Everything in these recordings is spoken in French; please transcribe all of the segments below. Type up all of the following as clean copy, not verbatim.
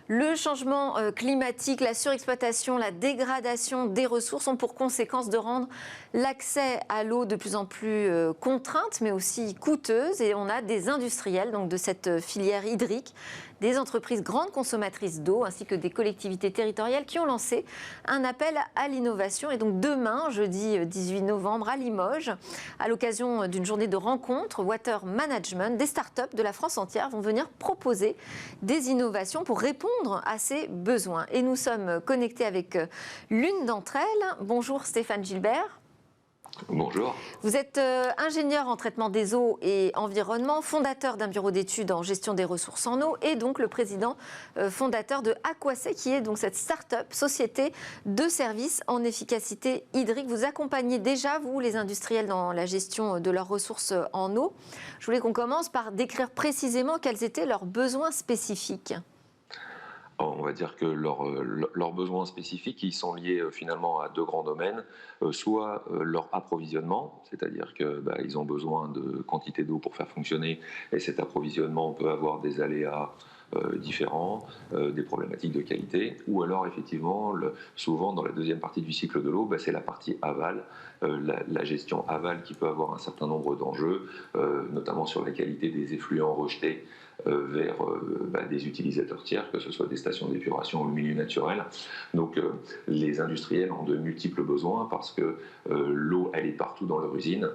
Le changement climatique, la surexploitation, la dégradation des ressources ont pour conséquence de rendre l'accès à l'eau de plus en plus contrainte, mais aussi coûteuse. Et on a des industriels donc, de cette filière hydrique, des entreprises grandes consommatrices d'eau, ainsi que des collectivités territoriales qui ont lancé un appel à l'innovation. Et donc demain, jeudi 18 novembre, à Limoges, à l'occasion d'une journée de rencontre Water Management, des startups de la France entière vont venir proposer des innovations pour répondre à ces besoins. Et nous sommes connectés avec l'une d'entre elles. Bonjour Stéphane Gilbert. Bonjour. Vous êtes ingénieur en traitement des eaux et environnement, fondateur d'un bureau d'études en gestion des ressources en eau et donc le président fondateur de Aquasay, qui est donc cette start-up, société de services en efficacité hydrique. Vous accompagnez déjà, vous, les industriels dans la gestion de leurs ressources en eau. Je voulais qu'on commence par décrire précisément quels étaient leurs besoins spécifiques. On va dire que leurs besoins spécifiques, ils sont liés finalement à deux grands domaines. Soit leur approvisionnement, c'est-à-dire qu'ils ont besoin de quantité d'eau pour faire fonctionner, et cet approvisionnement peut avoir des aléas différents, des problématiques de qualité, ou alors effectivement, souvent dans la deuxième partie du cycle de l'eau, c'est la partie aval, la gestion aval qui peut avoir un certain nombre d'enjeux, notamment sur la qualité des effluents rejetés vers des utilisateurs tiers, que ce soit des stations d'épuration ou le milieu naturel. Donc les industriels ont de multiples besoins parce que l'eau, elle est partout dans leur usine,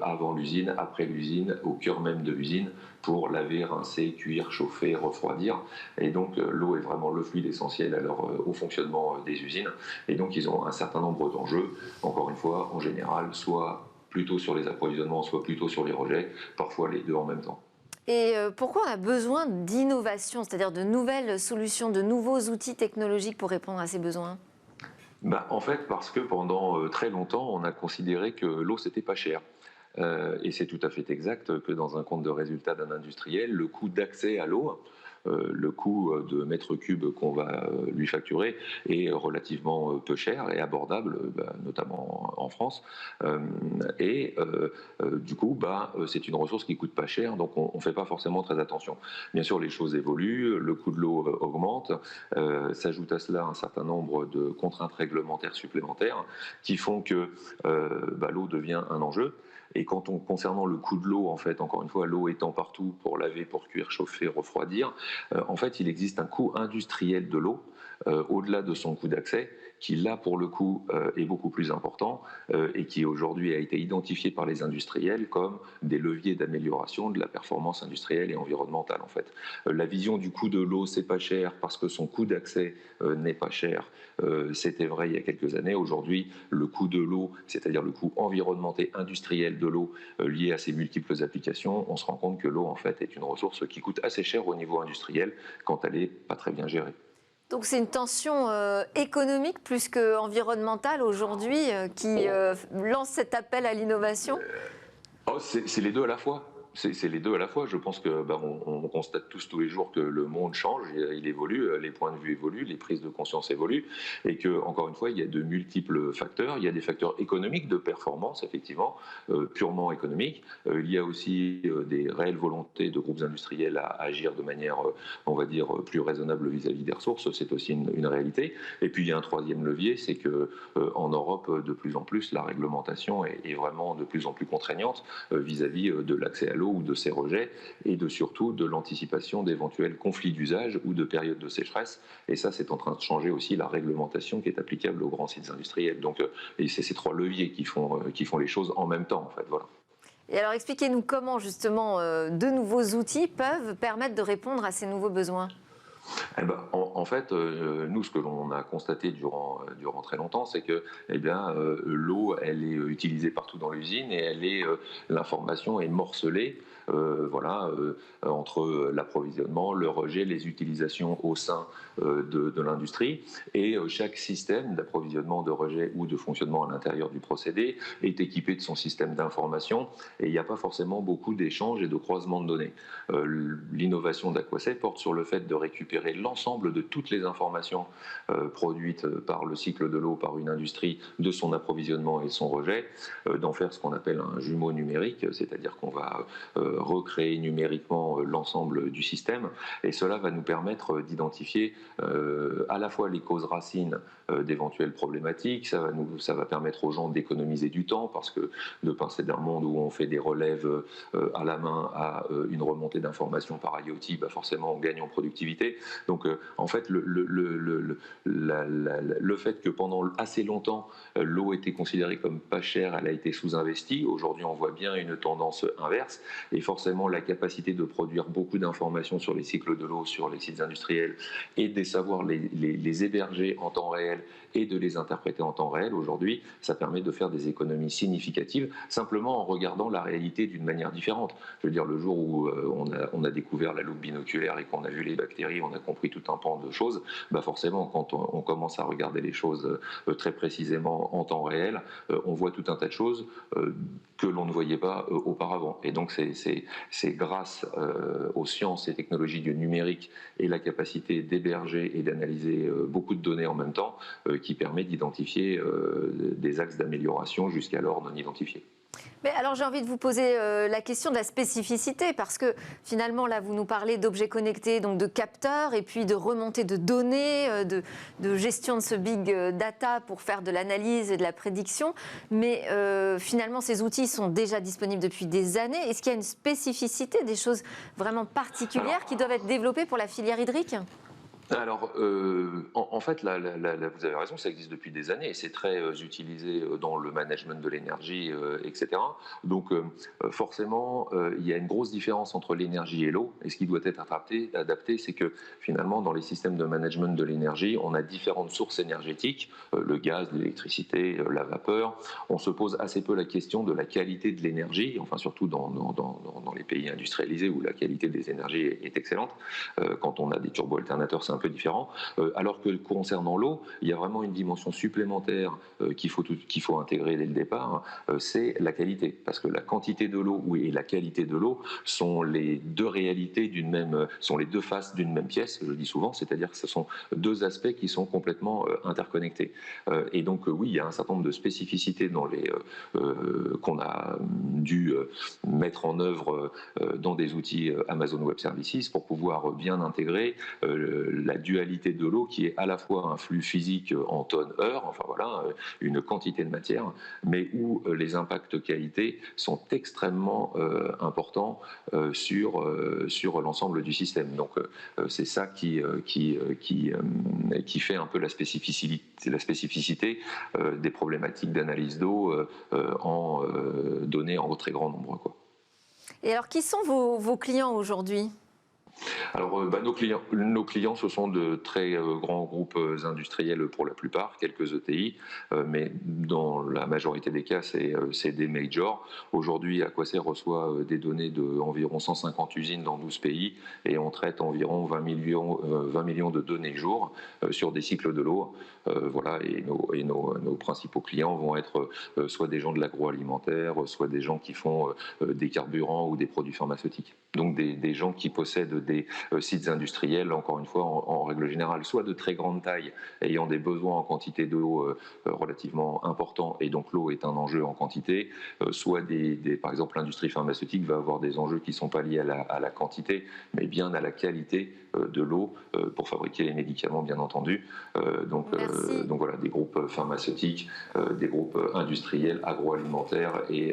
avant l'usine, après l'usine, au cœur même de l'usine, pour laver, rincer, cuire, chauffer, refroidir. Et donc l'eau est vraiment le fluide essentiel au fonctionnement des usines. Et donc ils ont un certain nombre d'enjeux, encore une fois, en général, soit plutôt sur les approvisionnements, soit plutôt sur les rejets, parfois les deux en même temps. Et pourquoi on a besoin d'innovation, c'est-à-dire de nouvelles solutions, de nouveaux outils technologiques pour répondre à ces besoins ? En fait, parce que pendant très longtemps, on a considéré que l'eau, c'était pas cher. Et c'est tout à fait exact que dans un compte de résultat d'un industriel, le coût d'accès à l'eau, le coût de mètre cube qu'on va lui facturer est relativement peu cher et abordable, notamment en France. Du coup, c'est une ressource qui coûte pas cher, donc on ne fait pas forcément très attention. Bien sûr, les choses évoluent, le coût de l'eau augmente, s'ajoute à cela un certain nombre de contraintes réglementaires supplémentaires qui font que l'eau devient un enjeu. Et concernant le coût de l'eau, en fait, encore une fois, l'eau étant partout pour laver, pour cuire, chauffer, refroidir, en fait, il existe un coût industriel de l'eau, au-delà de son coût d'accès, qui là, pour le coup, est beaucoup plus important et qui aujourd'hui a été identifié par les industriels comme des leviers d'amélioration de la performance industrielle et environnementale, en fait. La vision du coût de l'eau, c'est pas cher parce que son coût d'accès n'est pas cher. C'était vrai il y a quelques années. Aujourd'hui, le coût de l'eau, c'est-à-dire le coût environnemental industriel de l'eau lié à ses multiples applications, on se rend compte que l'eau, en fait, est une ressource qui coûte assez cher au niveau industriel quand elle n'est pas très bien gérée. Donc c'est une tension économique plus qu'environnementale aujourd'hui qui lance cet appel à l'innovation ? C'est les deux à la fois. C'est les deux à la fois. Je pense que on constate tous les jours que le monde change, il évolue, les points de vue évoluent, les prises de conscience évoluent, et que encore une fois, il y a de multiples facteurs. Il y a des facteurs économiques de performance, effectivement, purement économiques. Il y a aussi des réelles volontés de groupes industriels à agir de manière, on va dire, plus raisonnable vis-à-vis des ressources. C'est aussi une réalité. Et puis il y a un troisième levier, c'est que en Europe, de plus en plus, la réglementation est vraiment de plus en plus contraignante vis-à-vis de l'accès à l'eau ou de ses rejets, et surtout de l'anticipation d'éventuels conflits d'usage ou de périodes de sécheresse. Et ça, c'est en train de changer aussi la réglementation qui est applicable aux grands sites industriels. Donc, et c'est ces trois leviers qui font les choses en même temps, en fait. Voilà. Et alors, expliquez-nous comment, justement, de nouveaux outils peuvent permettre de répondre à ces nouveaux besoins. En fait, nous, ce que l'on a constaté durant très longtemps, c'est que l'eau, elle est utilisée partout dans l'usine et l'information est morcelée entre l'approvisionnement, le rejet, les utilisations au sein de l'industrie. Et chaque système d'approvisionnement, de rejet ou de fonctionnement à l'intérieur du procédé est équipé de son système d'information, et il n'y a pas forcément beaucoup d'échanges et de croisements de données. L'innovation d'Aquasay porte sur le fait de récupérer récupérer l'ensemble de toutes les informations produites par le cycle de l'eau, par une industrie, de son approvisionnement et son rejet, d'en faire ce qu'on appelle un jumeau numérique, c'est-à-dire qu'on va recréer numériquement l'ensemble du système, et cela va nous permettre d'identifier à la fois les causes racines d'éventuelles problématiques. Ça va permettre aux gens d'économiser du temps, parce que de passer d'un monde où on fait des relèves à la main à une remontée d'informations par IoT, forcément on gagne en productivité. Donc en fait le fait que pendant assez longtemps l'eau était considérée comme pas chère, elle a été sous-investie. Aujourd'hui on voit bien une tendance inverse, et forcément la capacité de produire beaucoup d'informations sur les cycles de l'eau, sur les sites industriels, et de savoir les héberger en temps réel et de les interpréter en temps réel, aujourd'hui, ça permet de faire des économies significatives, simplement en regardant la réalité d'une manière différente. Je veux dire, le jour où on a découvert la loupe binoculaire et qu'on a vu les bactéries, on a compris tout un pan de choses, forcément, quand on commence à regarder les choses très précisément en temps réel, on voit tout un tas de choses que l'on ne voyait pas auparavant. Et donc, c'est grâce aux sciences et technologies du numérique et la capacité d'héberger et d'analyser beaucoup de données en même temps qui permet d'identifier des axes d'amélioration jusqu'alors non identifiés. Mais alors j'ai envie de vous poser la question de la spécificité, parce que finalement là vous nous parlez d'objets connectés, donc de capteurs, et puis de remontée de données, de gestion de ce big data pour faire de l'analyse et de la prédiction. Mais finalement ces outils sont déjà disponibles depuis des années. Est-ce qu'il y a une spécificité, des choses vraiment particulières qui doivent être développées pour la filière hydrique ? Alors, en fait, là, vous avez raison, ça existe depuis des années et c'est très utilisé dans le management de l'énergie, etc. Donc, forcément, il y a une grosse différence entre l'énergie et l'eau. Et ce qui doit être adapté, c'est que finalement, dans les systèmes de management de l'énergie, on a différentes sources énergétiques, le gaz, l'électricité, la vapeur. On se pose assez peu la question de la qualité de l'énergie, enfin surtout dans les pays industrialisés où la qualité des énergies est excellente. Quand on a des turbo-alternateurs, c'est un peu différent, alors que concernant l'eau, il y a vraiment une dimension supplémentaire qu'il faut intégrer dès le départ, c'est la qualité, parce que la quantité de l'eau et la qualité de l'eau sont les deux réalités sont les deux faces d'une même pièce, je dis souvent, c'est-à-dire que ce sont deux aspects qui sont complètement interconnectés. Et donc oui, il y a un certain nombre de spécificités qu'on a dû mettre en œuvre dans des outils Amazon Web Services pour pouvoir bien intégrer la dualité de l'eau, qui est à la fois un flux physique en tonnes-heure, enfin voilà, une quantité de matière, mais où les impacts qualité sont extrêmement importants sur l'ensemble du système. Donc c'est ça qui fait un peu la spécificité des problématiques d'analyse d'eau en données en très grand nombre, quoi. Et alors, qui sont vos clients aujourd'hui ? Alors, nos clients, ce sont de très grands groupes industriels pour la plupart, quelques ETI, mais dans la majorité des cas, c'est des majors. Aujourd'hui, Aquaser reçoit des données d'environ 150 usines dans 12 pays et on traite environ 20 millions de données jour sur des cycles de l'eau. Voilà, et nos principaux clients vont être soit des gens de l'agroalimentaire, soit des gens qui font des carburants ou des produits pharmaceutiques. Donc des gens qui possèdent des sites industriels, encore une fois, en règle générale, soit de très grande taille, ayant des besoins en quantité d'eau relativement importants, et donc l'eau est un enjeu en quantité, soit par exemple, l'industrie pharmaceutique va avoir des enjeux qui ne sont pas liés à la quantité, mais bien à la qualité de l'eau pour fabriquer les médicaments, bien entendu. Donc voilà, des groupes pharmaceutiques, des groupes industriels, agroalimentaires et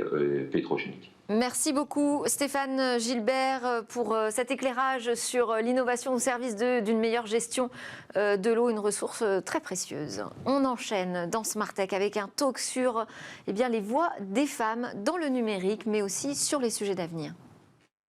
pétrochimiques. Merci beaucoup Stéphane Gilbert pour cet éclairage sur l'innovation au service d'une meilleure gestion de l'eau, une ressource très précieuse. On enchaîne dans Smart Tech avec un talk sur les voix des femmes dans le numérique, mais aussi sur les sujets d'avenir.